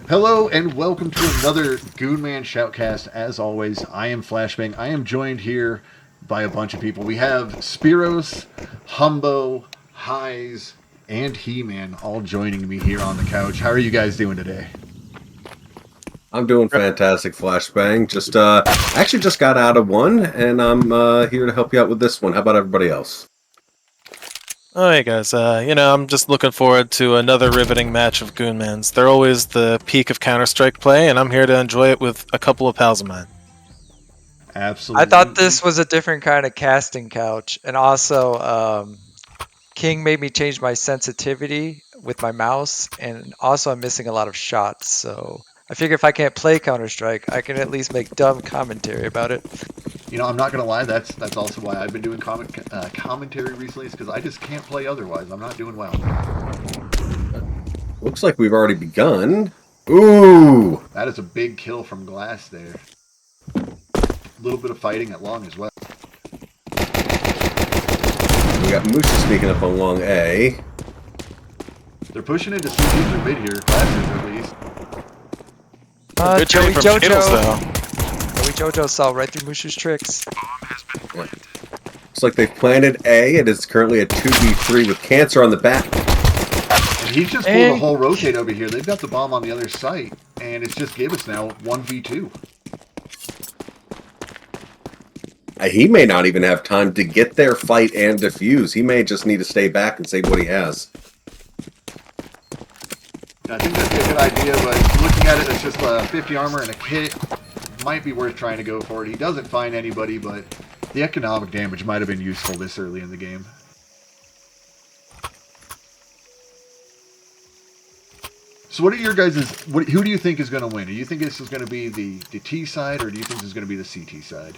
Hello and welcome to another Goonman Shoutcast. As always, I am Flashbang. I am joined here by a bunch of people. We have Spiros, Humbo, Hies, and He-Man all joining me here on the couch. How are you guys doing today? I'm doing fantastic, Flashbang. Actually just got out of one, and I'm here to help you out with this one. How about everybody else? Oh, hey guys, I'm just looking forward to another riveting match of Goonmans. They're always the peak of Counter-Strike play, and I'm here to enjoy it with a couple of pals of mine. Absolutely. I thought this was a different kind of casting couch, and also King made me change my sensitivity with my mouse, and also I'm missing a lot of shots, so I figure if I can't play Counter-Strike, I can at least make dumb commentary about it. You know, I'm not going to lie, that's also why I've been doing commentary recently, is because I just can't play otherwise. I'm not doing well. Looks like we've already begun. Ooh! That is a big kill from Glass there. A little bit of fighting at long as well. We got Musha sneaking up on long A. They're pushing into CT through mid here, Glasses at least. Good Joey trade from Shadowlz, Jojo. though. Joey Jojo saw right through Mushu's tricks. Looks like they've planted A, and it's currently a 2v3 with Cancer on the back. And he's just pulled a whole rotate over here. They've got the bomb on the other site, and it's just Gibbous now, 1v2. He may not even have time to get their fight and defuse. He may just need to stay back and save what he has. I think that'd be a good idea, but looking at it, it's just 50 armor and a kit. Might be worth trying to go for it. He doesn't find anybody, but the economic damage might have been useful this early in the game. So what are your guys' who do you think is going to win? Do you think this is going to be the T side, or do you think this is going to be the CT side?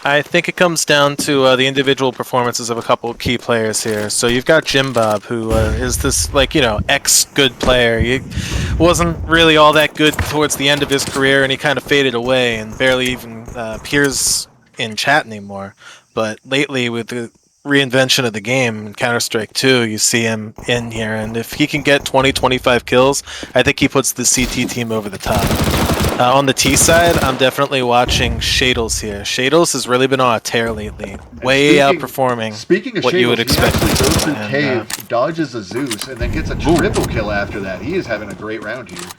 I think it comes down to the individual performances of a couple of key players here. So you've got Jim Bob, who is this, ex-good player. He wasn't really all that good towards the end of his career, and he kind of faded away and barely even appears in chat anymore. But lately, with the reinvention of the game in Counter-Strike 2, you see him in here, and if he can get 20-25 kills, I think he puts the CT team over the top. On the T side, I'm definitely watching Shadowlz here. Shadowlz has really been on a tear lately, outperforming what you would expect. He actually goes through cave, dodges a Zeus, and then gets a triple kill after that. He is having a great round here.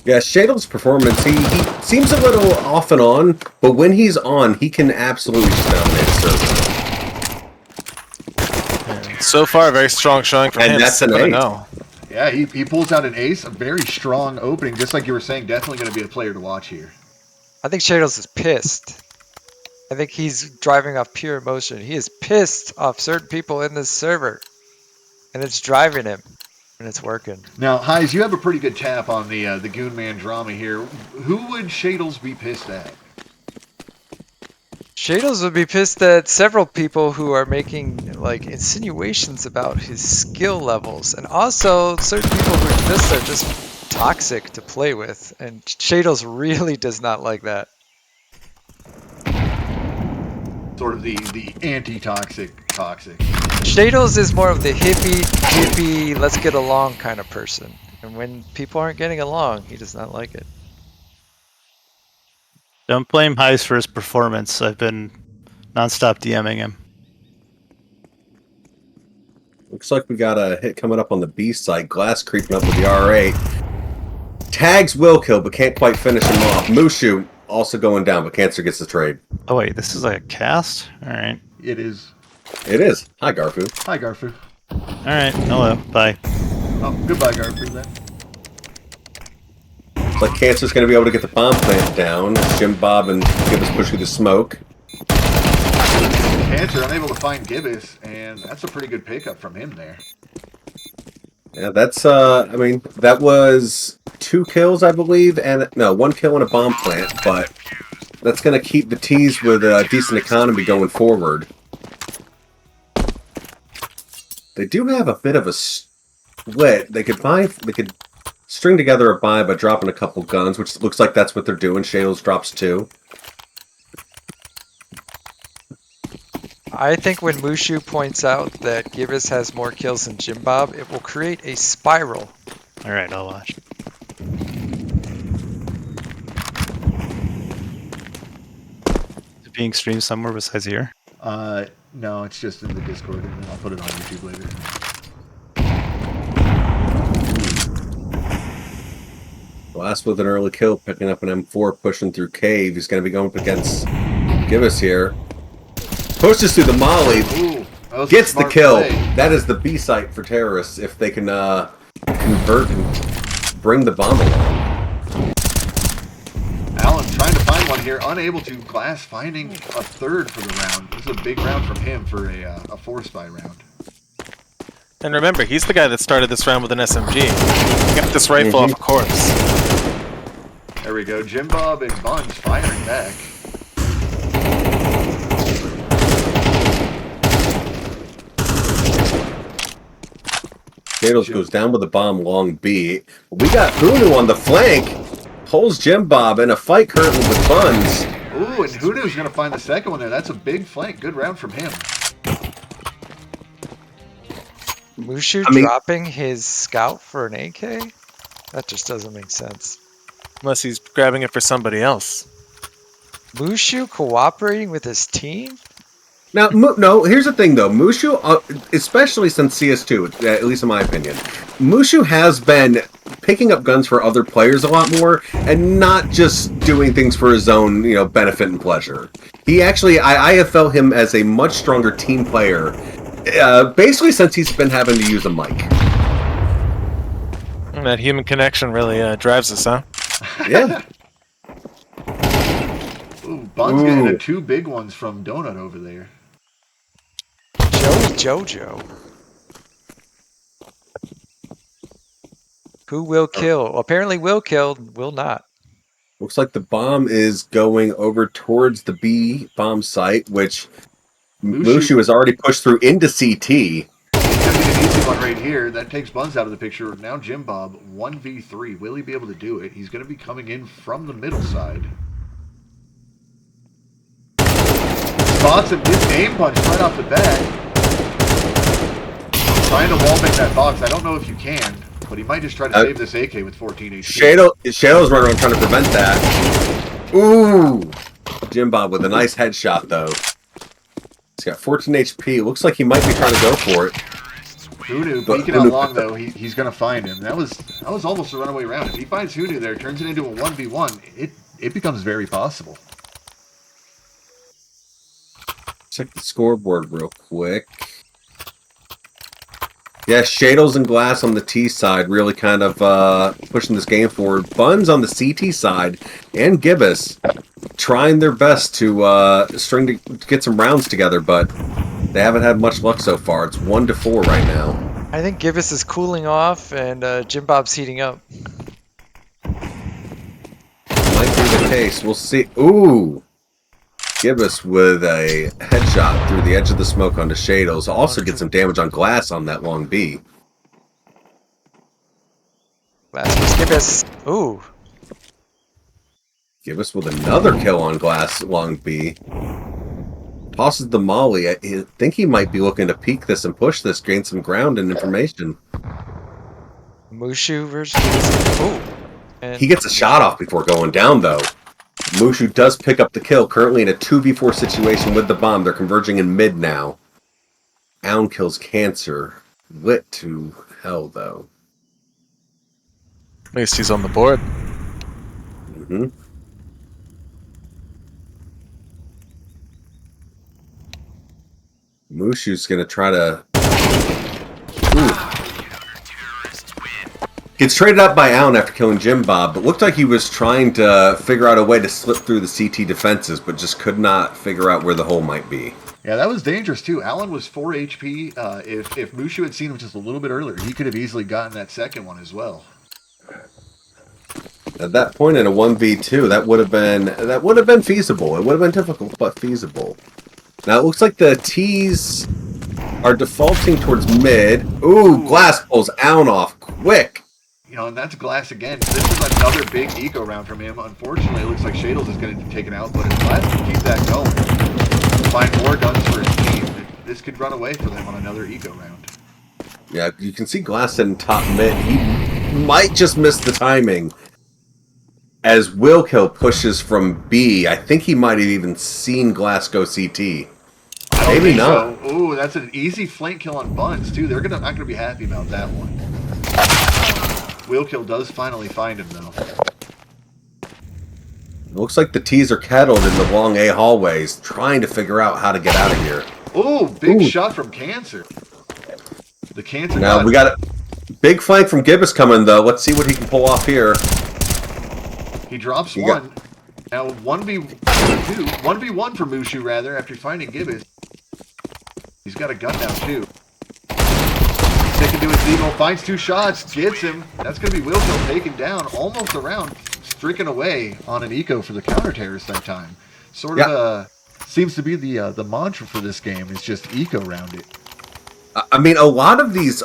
Yeah, Shadowlz's performance, he seems a little off and on, but when he's on, he can absolutely just dominate the server. So far, a very strong showing from him. And that's an ace. Yeah, he pulls out an ace, a very strong opening, just like you were saying, definitely going to be a player to watch here. I think Shadowlz is pissed. I think he's driving off pure emotion. He is pissed off certain people in this server, and it's driving him, and it's working. Now, Hies, you have a pretty good tap on the Goonman drama here. Who would Shadowlz be pissed at? Shadowlz would be pissed at several people who are making insinuations about his skill levels, and also certain people who are just toxic to play with, and Shadowlz really does not like that. Sort of the anti-toxic. Shadowlz is more of the hippie, let's get along kind of person, and when people aren't getting along, he does not like it. Don't blame Hies for his performance. I've been non-stop DMing him. Looks like we got a hit coming up on the B side. Glass creeping up with the R8. Tags Willkill, but can't quite finish him off. Mushu also going down, but Cancer gets the trade. Oh wait, this is like a cast? Alright. It is. It is. Hi, Garfu. Hi, Garfu. Alright, hello. Bye. Oh, goodbye, Garfu, then. Looks like Cancer's going to be able to get the bomb plant down. Jim Bob and Gibbous push through the smoke. Cancer unable to find Gibbous, and that's a pretty good pickup from him there. Yeah, that's, that was 2 kills, I believe, and, no, 1 kill and a bomb plant, but that's going to keep the T's with a decent economy going forward. They do have a bit of a split. They could string together a buy by dropping a couple guns, which looks like that's what they're doing. Shadowlz drops 2. I think when Mushu points out that Gibbous has more kills than Jim Bob, it will create a spiral All right, I'll watch. Is it being streamed somewhere besides here? No, it's just in the Discord, and then I'll put it on YouTube later. Glass with an early kill, picking up an M4, pushing through cave. He's going to be going up against Givus here. Pushes through the molly. Ooh, that was a Gets the smart kill. play. That is the B site for terrorists if they can convert and bring the bomb along. Alan trying to find one here, unable to. Glass finding a third for the round. This is a big round from him for a 4-spy round. And remember, he's the guy that started this round with an SMG. He got this rifle off a corpse. There we go. Jim Bob and Buns firing back. Shadowlz goes down with a bomb long B. We got Hunu on the flank. Pulls Jim Bob in a fight currently with Buns. Ooh, and Hunu's going to find the second one there. That's a big flank. Good round from him. Mushu dropping his scout for an AK? That just doesn't make sense. Unless he's grabbing it for somebody else. Mushu cooperating with his team? Now, no, here's the thing, though. Mushu, especially since CS2, at least in my opinion, Mushu has been picking up guns for other players a lot more and not just doing things for his own, benefit and pleasure. He actually, I have felt him as a much stronger team player, basically since he's been having to use a mic. And that human connection really drives us, huh? Yeah. Ooh, Buns getting 2 big ones from Donut over there. Joey Jojo. Who will kill? Well, apparently will kill, will not. Looks like the bomb is going over towards the B bomb site, which Mushu has already pushed through into CT. He's going to be an easy one right here. That takes Buns out of the picture. Now Jim Bob, 1v3. Will he be able to do it? He's going to be coming in from the middle side. Spots him, gets aim punch right off the bat. Trying to wallbang that box. I don't know if you can, but he might just try to save this AK with 14 HP. Shadowlz running around trying to prevent that. Ooh! Jim Bob with a nice headshot, though. He's got 14 HP. Looks like he might be trying to go for it. Hunu peeking out long, though. He's going to find him. That was almost a runaway round. If he finds Hunu there, turns it into a 1v1, it becomes very possible. Check the scoreboard real quick. Yeah, Shadowlz and Glass on the T side really kind of pushing this game forward. Buns on the CT side and Gibbous trying their best to get some rounds together, but they haven't had much luck so far. It's 1-4 right now. I think Gibbous is cooling off and Jim Bob's heating up. Might be the case. We'll see. Ooh! Gibbous with a headshot through the edge of the smoke onto Shadowlz. Also get some damage on Glass on that long B. Glass Gibbous. Ooh. Gibbous with another kill on Glass long B. Tosses the molly. I think he might be looking to peek this and push this, gain some ground and information. Mushu versus... Ooh. And He gets a shot off before going down, though. Mushu does pick up the kill, currently in a 2v4 situation with the bomb. They're converging in mid now. Alan kills Cancer. Lit to hell, though. At least he's on the board. Mm-hmm. Mushu's going to try to... Ooh. Gets traded up by Alan after killing Jim Bob, but looked like he was trying to figure out a way to slip through the CT defenses, but just could not figure out where the hole might be. Yeah, that was dangerous, too. Alan was 4 HP. If Mushu had seen him just a little bit earlier, he could have easily gotten that second one as well. At that point in a 1v2, that would have been feasible. It would have been difficult, but feasible. Now it looks like the T's are defaulting towards mid. Ooh, Glass pulls Alan off quick. And that's Glass again. This is another big eco round from him. Unfortunately, it looks like Shadowlz is going to be taken out, but if Glass can keep that going, find more guns for his team, this could run away for them on another eco round. Yeah, you can see Glass in top mid. might just miss the timing. As Willkill pushes from B, I think he might have even seen Glass go CT. Maybe not. So. Ooh, that's an easy flank kill on Buns, too. They're not gonna be happy about that one. Willkill does finally find him, though. It looks like the T's are kettled in the long A hallways, trying to figure out how to get out of here. Ooh, big shot from Cancer. The Cancer. Now we got a big flank from Gibbous coming, though. Let's see what he can pull off here. He drops one. Now 1v1 for Mushu, rather, after finding Gibbous. He's got a gun now, too. Sticking to his eagle, finds 2 shots, gets him. That's going to be Willkill taken down, almost around, stricken away on an eco for the counter-terrorist that time. Sort of seems to be the mantra for this game, is just eco round it. I mean, a lot of these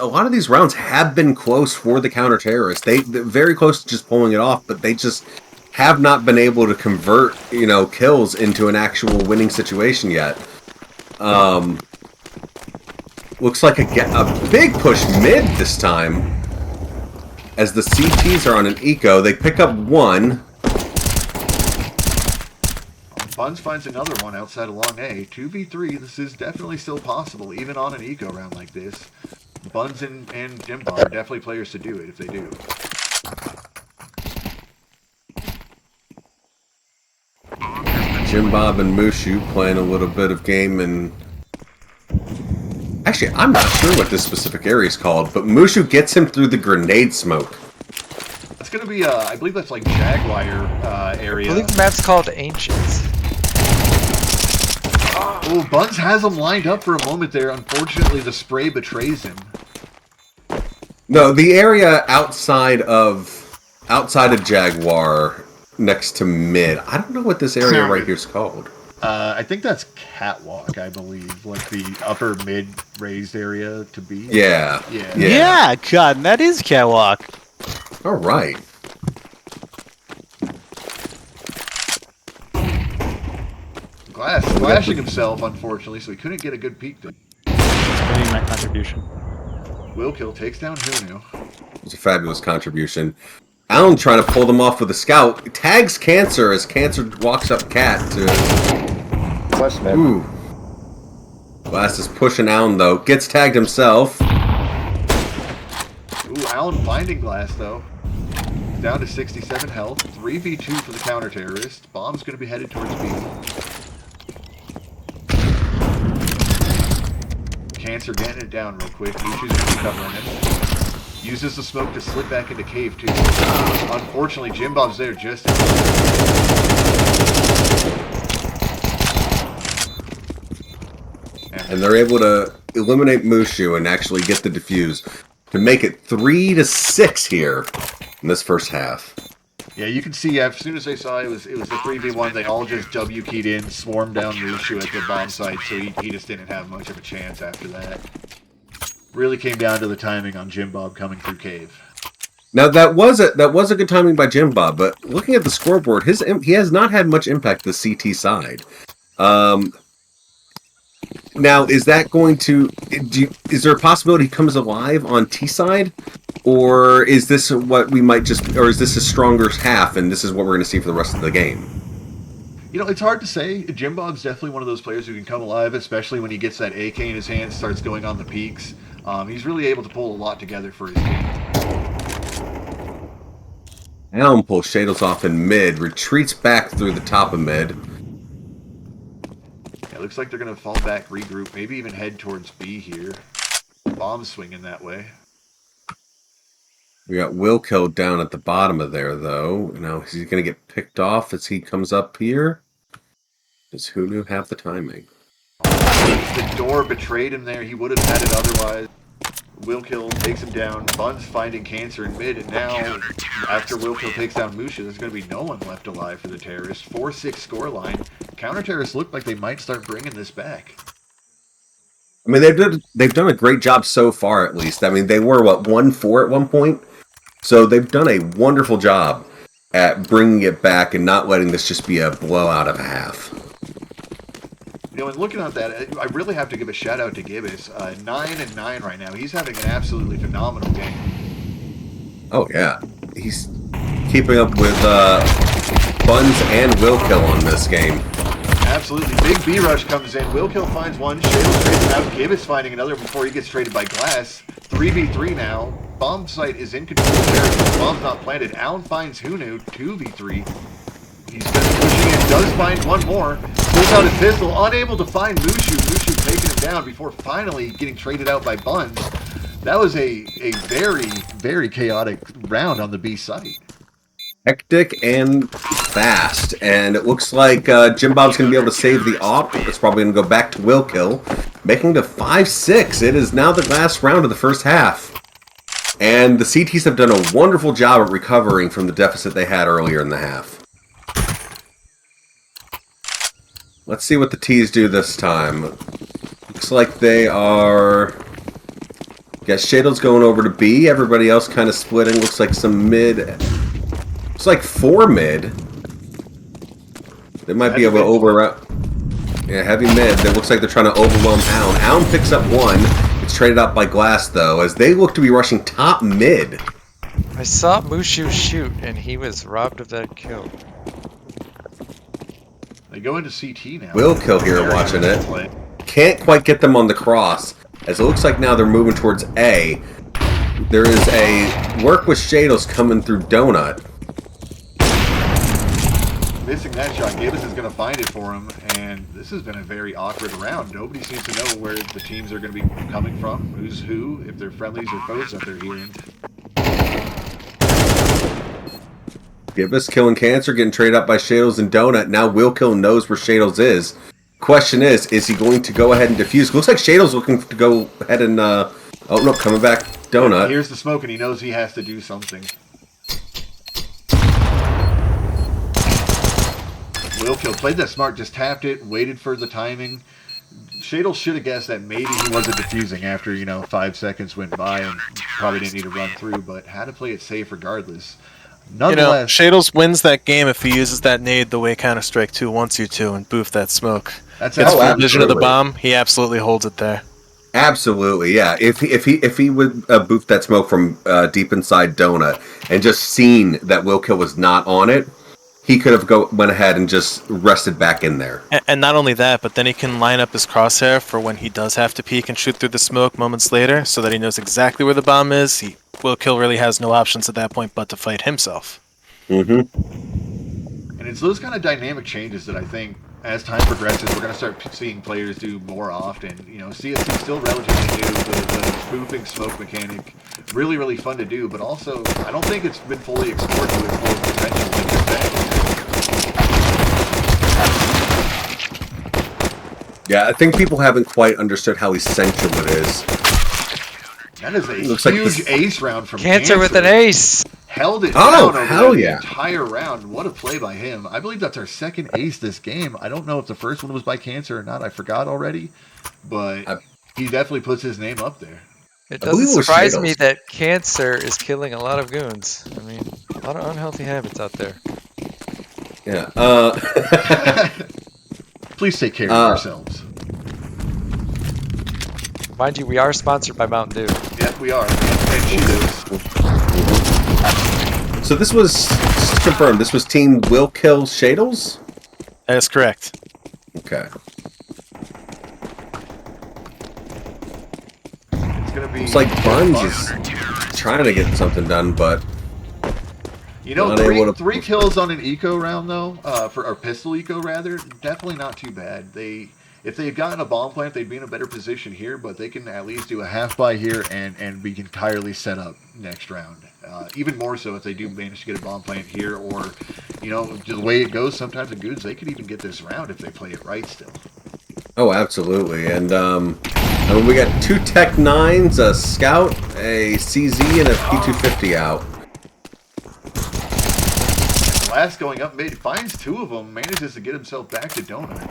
rounds have been close for the counter-terrorists. They're very close to just pulling it off, but they just have not been able to convert, kills into an actual winning situation yet. Looks like a big push mid this time. As the CTs are on an eco, they pick up one. Buns finds another one outside of long A. 2v3, this is definitely still possible, even on an eco round like this. Buns and Jimbo are definitely players to do it if they do. Jim Bob and Mushu playing a little bit of game, and actually, I'm not sure what this specific area is called, but Mushu gets him through the grenade smoke. It's going to be, I believe that's like Jaguar area. I believe the map's called Ancients. Oh, Buns has him lined up for a moment there. Unfortunately, the spray betrays him. No, the area outside of Jaguar, next to mid. I don't know what this area right here is called. I think that's Catwalk, I believe, like the upper mid raised area to be. Yeah. Yeah, God, that is Catwalk. All right. Glass flashing himself, unfortunately, so he couldn't get a good peek there. Winning my contribution. Willkill takes down Hunu. It's a fabulous contribution. Alan trying to pull them off with a scout. Tags Cancer as Cancer walks up Cat to... West mid. Ooh. Glass is pushing Alan, though. Gets tagged himself. Ooh, Alan finding Glass, though. Down to 67 health. 3v2 for the counter-terrorist. Bomb's going to be headed towards B. Cancer getting it down real quick. Mushu's going to be covering him. Uses the smoke to slip back into cave, too. Unfortunately, Jim Bob's there just in time. And they're able to eliminate Mushu and actually get the defuse to make it 3-6 here in this first half. Yeah, you can see as soon as they saw it was the 3v1, they all just W keyed in, swarmed down Mushu at the bomb site, so he just didn't have much of a chance after that. Really came down to the timing on Jim Bob coming through cave. Now that was a good timing by Jim Bob, but looking at the scoreboard, he has not had much impact the CT side. Now, is that going to... is there a possibility he comes alive on T side? Or is this what we might just... Or is this a stronger half, and this is what we're going to see for the rest of the game? You know, it's hard to say. Jim Bob's definitely one of those players who can come alive, especially when he gets that AK in his hand, starts going on the peaks. He's really able to pull a lot together for his team. Allen pulls Shadowlz off in mid, retreats back through the top of mid. Yeah, looks like they're going to fall back, regroup, maybe even head towards B here. Bomb's swinging that way. We got Willkill down at the bottom of there, though. Now, is he going to get picked off as he comes up here? Does Hunu have the timing? The door betrayed him there. He would have had it otherwise. Willkill takes him down. Buns finding Cancer in mid, and now, after Willkill takes down Mushu, there's going to be no one left alive for the terrorists. 4-6 scoreline. Counter-terrorists look like they might start bringing this back. I mean, they've done a great job so far, at least. I mean, they were, 1-4 at one point? So they've done a wonderful job at bringing it back and not letting this just be a blowout of a half. You know, and looking at that, I really have to give a shout out to Gibbous. 9-9 right now. He's having an absolutely phenomenal game. Oh, yeah. He's keeping up with Buns and Willkill on this game. Absolutely. Big B rush comes in. Willkill finds one. Shadowlz trades him out. Gibbs finding another before he gets traded by Glass. 3v3 now. Bomb site is in control there. The bomb's not planted. Allen finds Hunu. 2v3. He's been pushing in. Does find one more. Pulls out his pistol. Unable to find Mushu. Mushu taking him down before finally getting traded out by Buns. That was a very, very chaotic round on the B site. Hectic and fast, and it looks like Jim Bob's going to be able to save the op. It's probably going to go back to Willkill, making it 5-6. It is now the last round of the first half. And the CTs have done a wonderful job at recovering from the deficit they had earlier in the half. Let's see what the T's do this time. Looks like they are... Got Shadowlz going over to B. Everybody else kind of splitting. Looks like some mid... It's like 4 mid. They might be able to Yeah, heavy mid. That looks like they're trying to overwhelm Allen. Allen picks up one. It's traded out by Glass, though, as they look to be rushing top mid. I saw Mushu shoot, and he was robbed of that kill. They go into CT now. Willkill here watching it. Can't quite get them on the cross, as it looks like now they're moving towards A. There is a work with Shadowlz coming through Donut. Missing that shot. Gibbs is going to find it for him, and this has been a very awkward round. Nobody seems to know where the teams are going to be coming from, who's who, if they're friendlies or foes that they're hearing. Gibbs killing Cancer, getting traded up by Shadowlz and Donut. Now Willkill knows where Shadowlz is. Question is he going to go ahead and defuse? Looks like Shadowlz looking to go ahead and, oh no, coming back Donut. Here's the smoke, and he knows he has to do something. Willkill played that smart, just tapped it, waited for the timing. Shadowlz should have guessed that maybe he wasn't defusing after, 5 seconds went by and probably didn't need to run through, but had to play it safe regardless. Nonetheless, Shadowlz wins that game if he uses that nade the way Counter-Strike 2 wants you to and boof that smoke. That's Gets full absolutely. vision of the bomb, he absolutely holds it there. Absolutely, yeah. If he would boof that smoke from deep inside Donut and just seen that Willkill was not on it, he could have went ahead and just rested back in there. And not only that, but then he can line up his crosshair for when he does have to peek and shoot through the smoke moments later, so that he knows exactly where the bomb is. Willkill really has no options at that point but to fight himself. Mm-hmm. And it's those kind of dynamic changes that I think, as time progresses, we're going to start seeing players do more often. CSC is still relatively new. The spoofing smoke mechanic, really, really fun to do, but also, I don't think it's been fully explored to its full potential like you're saying. Yeah, I think people haven't quite understood how essential it is. That is a Looks like huge this- ace round from Cancer with an ace. Held it Oh, down over hell the yeah. entire round. What a play by him. I believe that's our second ace this game. I don't know if the first one was by Cancer or not. I forgot already. But he definitely puts his name up there. It I believe doesn't it was surprise me Shadowlz. that Cancer is killing a lot of goons. I mean, a lot of unhealthy habits out there. Yeah. Please take care of yourselves. Mind you, we are sponsored by Mountain Dew. Yep, we are. And she is. So this was, just to confirm, this was Team Willkill Shadowlz? That is correct. Okay. It's going to be... It's like Buns is trying to get something done, but... not able to- three kills on an eco round, though, or pistol eco, rather, definitely not too bad. If they had gotten a bomb plant, they'd be in a better position here, but they can at least do a half buy here and be entirely set up next round. Even more so if they do manage to get a bomb plant here, or, the way it goes sometimes in Goods, they could even get this round if they play it right still. Oh, absolutely. And we got 2 Tech 9s, a Scout, a CZ, and a P250 out. Glass going up mid, finds 2 of them, manages to get himself back to Donut.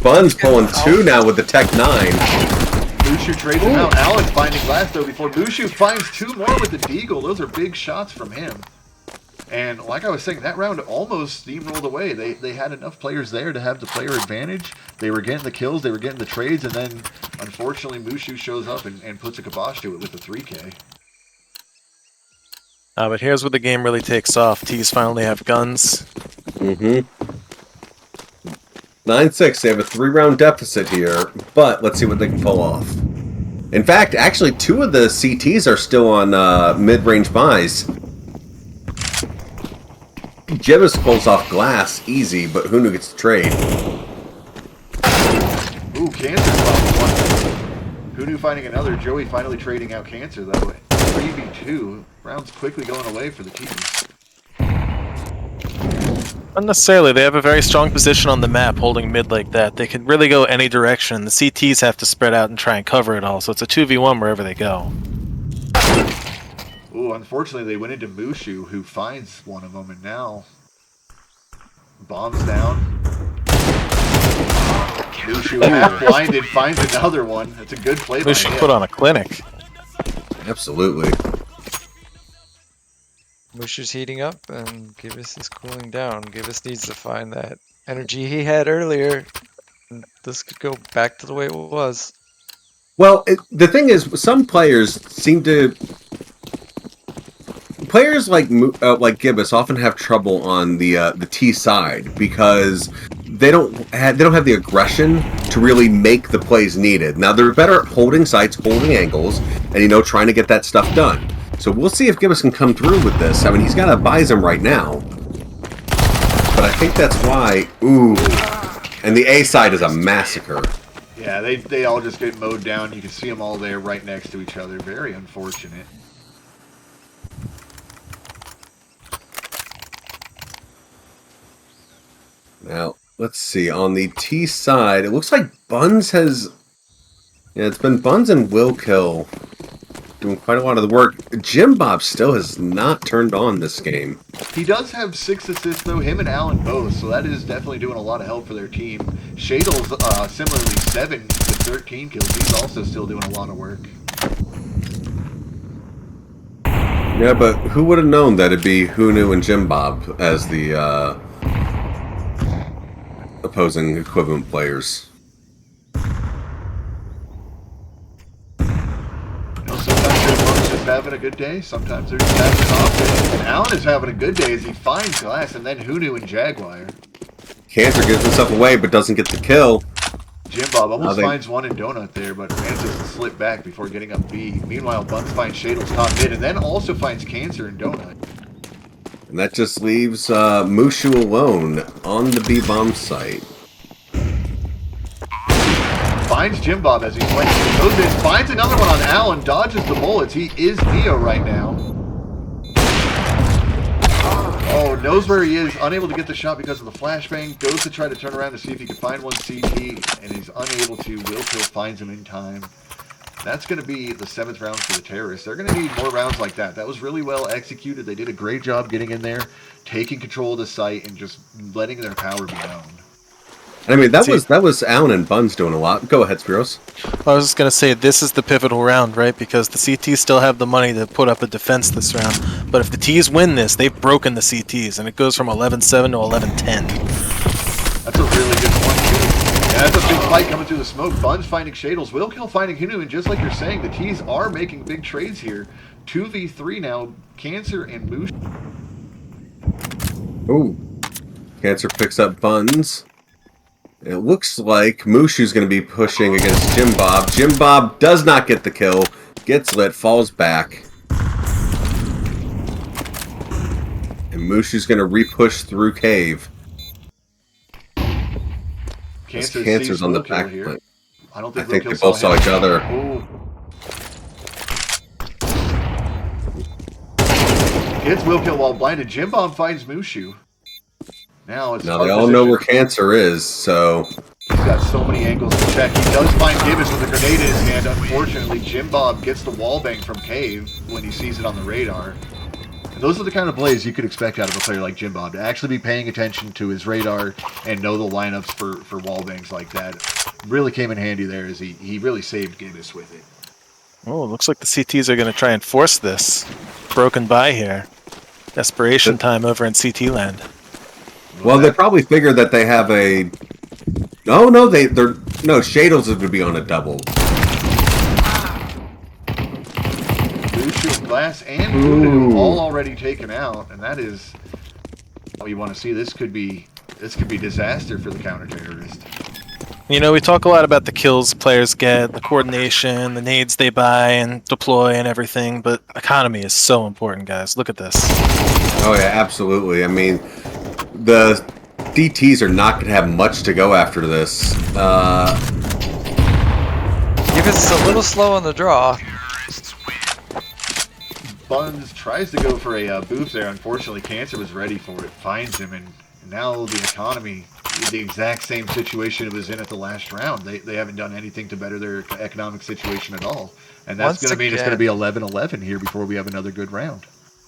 Buns pulling 2 now with the Tech 9. Mushu trades him out. Allen finding Glass, though, before Mushu finds 2 more with the Deagle. Those are big shots from him. And like I was saying, that round almost steamrolled away. They had enough players there to have the player advantage. They were getting the kills, they were getting the trades, and then unfortunately Mushu shows up and puts a kibosh to it with the 3K. But here's where the game really takes off. T's finally have guns. 9-6. They have a 3-round deficit here, but let's see what they can pull off. In fact, actually, 2 of the CTs are still on mid-range buys. Jibbis pulls off glass easy, but Hunu gets the trade. Ooh, Cancer found one. Hunu finding another. Joey finally trading out Cancer, though. 3v2. Rounds quickly going away for the teams. Not necessarily. They have a very strong position on the map holding mid like that. They can really go any direction. The CTs have to spread out and try and cover it all, so it's a 2v1 wherever they go. Ooh, unfortunately, they went into Mushu, who finds one of them, and now bombs down. Mushu, half blinded, finds another one. That's a good play by Mushu him. put on a clinic. Absolutely. Mushu's heating up, and Gibbous is cooling down. Gibbous needs to find that energy he had earlier. This could go back to the way it was. Well, the thing is, some players seem to... Players like Gibbous often have trouble on the T side because they don't have the aggression to really make the plays needed. Now they're better at holding sites, holding angles, and trying to get that stuff done. So we'll see if Gibbous can come through with this. I mean, he's got to buys him right now, but I think that's why. Ooh, and the A side is a massacre. Yeah, they all just get mowed down. You can see them all there right next to each other. Very unfortunate. Now, let's see. On the T side, it looks like Buns has... Yeah, it's been Buns and Willkill doing quite a lot of the work. Jim Bob still has not turned on this game. He does have 6 assists, though, him and Allen both, so that is definitely doing a lot of help for their team. Shadowlz, similarly, 7 to 13 kills. He's also still doing a lot of work. Yeah, but who would have known that it'd be Hunu and Jim Bob as the opposing equivalent players? Sometimes they're just having a good day, sometimes they're just having an off day. And Allen is having a good day as he finds glass, and then Hunu and Jaguar. Cancer gives himself away, but doesn't get the kill. Jim Bob almost finds one in Donut there, but manages to slip back before getting up B. Meanwhile, Buns finds Shadowlz top mid, and then also finds Cancer in Donut. And that just leaves Mushu alone on the B-bomb site. Finds Jim Bob as he's playing. He goes in, finds another one on Allen, dodges the bullets. He is Neo right now. Oh, knows where he is, unable to get the shot because of the flashbang. Goes to try to turn around to see if he can find one CT, and he's unable to. Willkill finds him in time. That's going to be the 7th round for the terrorists. They're going to need more rounds like that. That was really well executed. They did a great job getting in there, taking control of the site, and just letting their power be known. I mean, that was Allen and Buns doing a lot. Go ahead, Spiros. I was just going to say, this is the pivotal round, right? Because the CTs still have the money to put up a defense this round. But if the Ts win this, they've broken the CTs, and it goes from 11-7 to 11-10. That's a really good point, too. Yeah, that's a big fight coming through the smoke. Buns finding Shadowlz, Willkill finding Hunu, and just like you're saying, the Ts are making big trades here. 2v3 now, Cancer and Moose. Ooh. Cancer picks up Buns. It looks like Mushu's going to be pushing against Jim Bob. Jim Bob does not get the kill. Gets lit, falls back. And Mushu's going to re-push through cave. Cancer's on the back here. I don't think they both saw each other. Gets Willkill while blinded. Jim Bob finds Mushu. Now they all know where Cancer is, so... He's got so many angles to check. He does find Gibbous with a grenade in his hand. Unfortunately, Jim Bob gets the wallbang from Cave when he sees it on the radar. And those are the kind of plays you could expect out of a player like Jim Bob, to actually be paying attention to his radar and know the lineups for wallbangs like that. Really came in handy there as he really saved Gibbous with it. Oh, it looks like the CTs are going to try and force this. Broken by here. Desperation time over in CT land. Well, they probably figured that they have a... Oh, no, they're... No, Shadowlz is going to be on a double. Lucian, Glass, and Voodoo all already taken out, and that is what you want to see. This could be disaster for the counter-terrorist. You know, we talk a lot about the kills players get, the coordination, the nades they buy and deploy and everything, but economy is so important, guys. Look at this. Oh, yeah, absolutely. I mean, the DTs are not going to have much to go after this. Give us a little slow on the draw. Buns tries to go for a boost there. Unfortunately, Cancer was ready for it, finds him, and now the economy, the exact same situation it was in at the last round. They haven't done anything to better their economic situation at all. And that's going to mean it's going to be 11-11 here before we have another good round.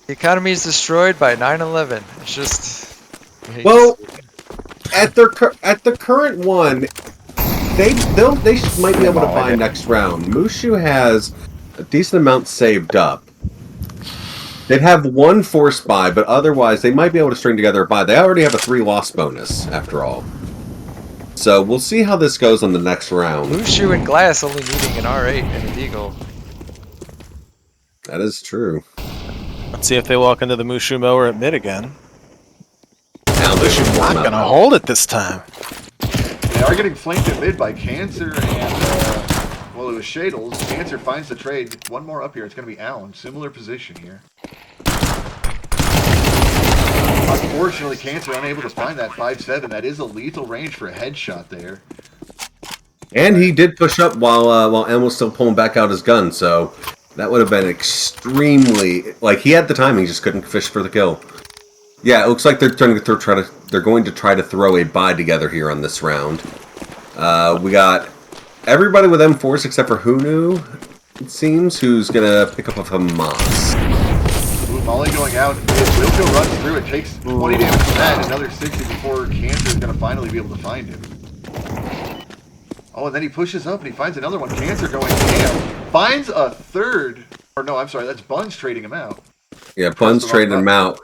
The economy is destroyed by 9/11. It's just... Well, at the current one, they might be able to buy next round. Mushu has a decent amount saved up. They'd have one force buy, but otherwise they might be able to string together a buy. They already have a 3-loss bonus, after all. So we'll see how this goes on the next round. Mushu and Glass only needing an R8 and a Deagle. That is true. Let's see if they walk into the Mushu mower at mid again. Now Mushu Not going to hold it this time. They are getting flanked at mid by Cancer and... well, it was Shadowlz. Cancer finds the trade. One more up here. It's going to be Allen. Similar position here. Unfortunately, Cancer unable to find that 5-7. That is a lethal range for a headshot there. And he did push up while M was still pulling back out his gun, so that would have been extremely... Like, he had the time, he just couldn't fish for the kill. Yeah, it looks like they're going to try to throw a buy together here on this round. We got everybody with M4s except for Hunu, it seems, who's going to pick up a Hamas. Molly going out. Willkill runs through. It takes 20 damage from that. Another 60 before Cancer is going to finally be able to find him. Oh, and then he pushes up and he finds another one. Cancer going ham. Finds a third. Or no, I'm sorry. That's Buns trading him out. Yeah, Buns trading him out.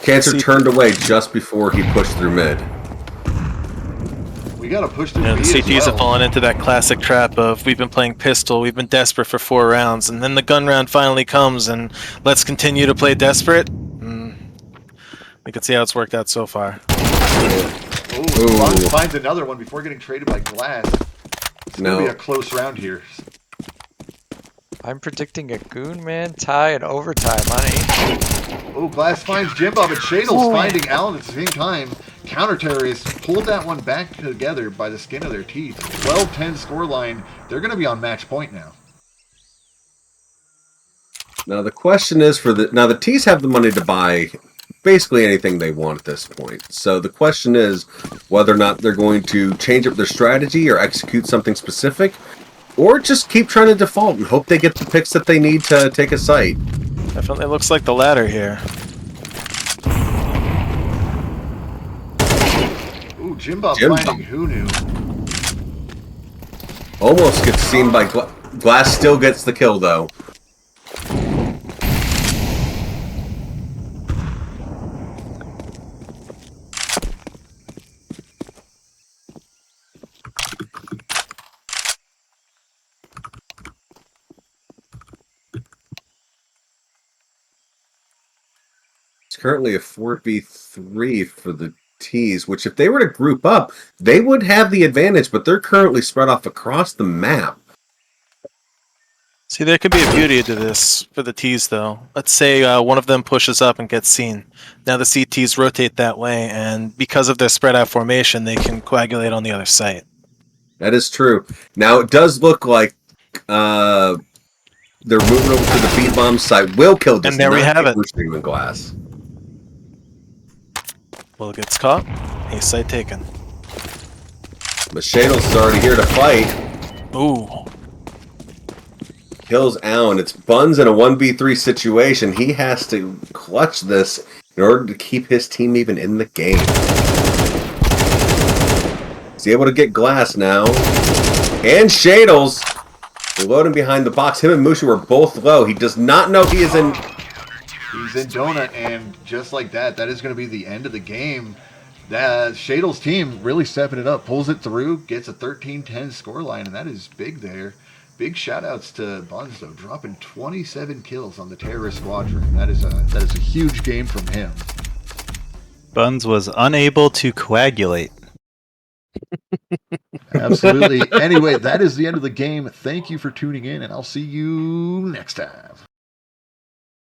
Cancer turned away just before he pushed through mid. We got to push through And B the as CTs well. have fallen into that classic trap of we've been playing pistol, we've been desperate for 4 rounds, and then the gun round finally comes, and let's continue to play desperate. We can see how it's worked out so far. Oh, Buns finds another one before getting traded by Glass. It's going to be a close round here. I'm predicting a Goonman tie and overtime, honey. Oh, Glass finds Jimbob and Shadowlz finding Allen at the same time. Counter-terrorists pulled that one back together by the skin of their teeth. 12-10 scoreline. They're going to be on match point now. Now the question is the T's have the money to buy basically anything they want at this point. So the question is whether or not they're going to change up their strategy or execute something specific, or just keep trying to default and hope they get the picks that they need to take a site. Definitely looks like the latter here. Ooh, Jimbob finding Hunu. Almost gets seen by Glass. Still gets the kill though. It's currently a 4v3 for the T's, which if they were to group up, they would have the advantage, but they're currently spread off across the map. See, there could be a beauty to this for the T's, though. Let's say one of them pushes up and gets seen. Now the CTs rotate that way, and because of their spread out formation, they can coagulate on the other site. That is true. Now it does look like they're moving over to the B-bomb site. Willkill does And there we have it. Even Glass. Will gets caught. A site taken. But Shadowlz is already here to fight. Ooh. Kills Allen. It's Buns in a 1v3 situation. He has to clutch this in order to keep his team even in the game. He's able to get Glass now. And Shadowlz. They're loading behind the box. Him and Mushu are both low. He does not know he is in... He's in Donut, and just like that, that is going to be the end of the game. That Shadowlz team really stepping it up, pulls it through, gets a 13-10 scoreline, and that is big there. Big shout-outs to Buns, though, dropping 27 kills on the Terrorist Squadron. That is a huge game from him. Buns was unable to coagulate. Absolutely. Anyway, that is the end of the game. Thank you for tuning in, and I'll see you next time.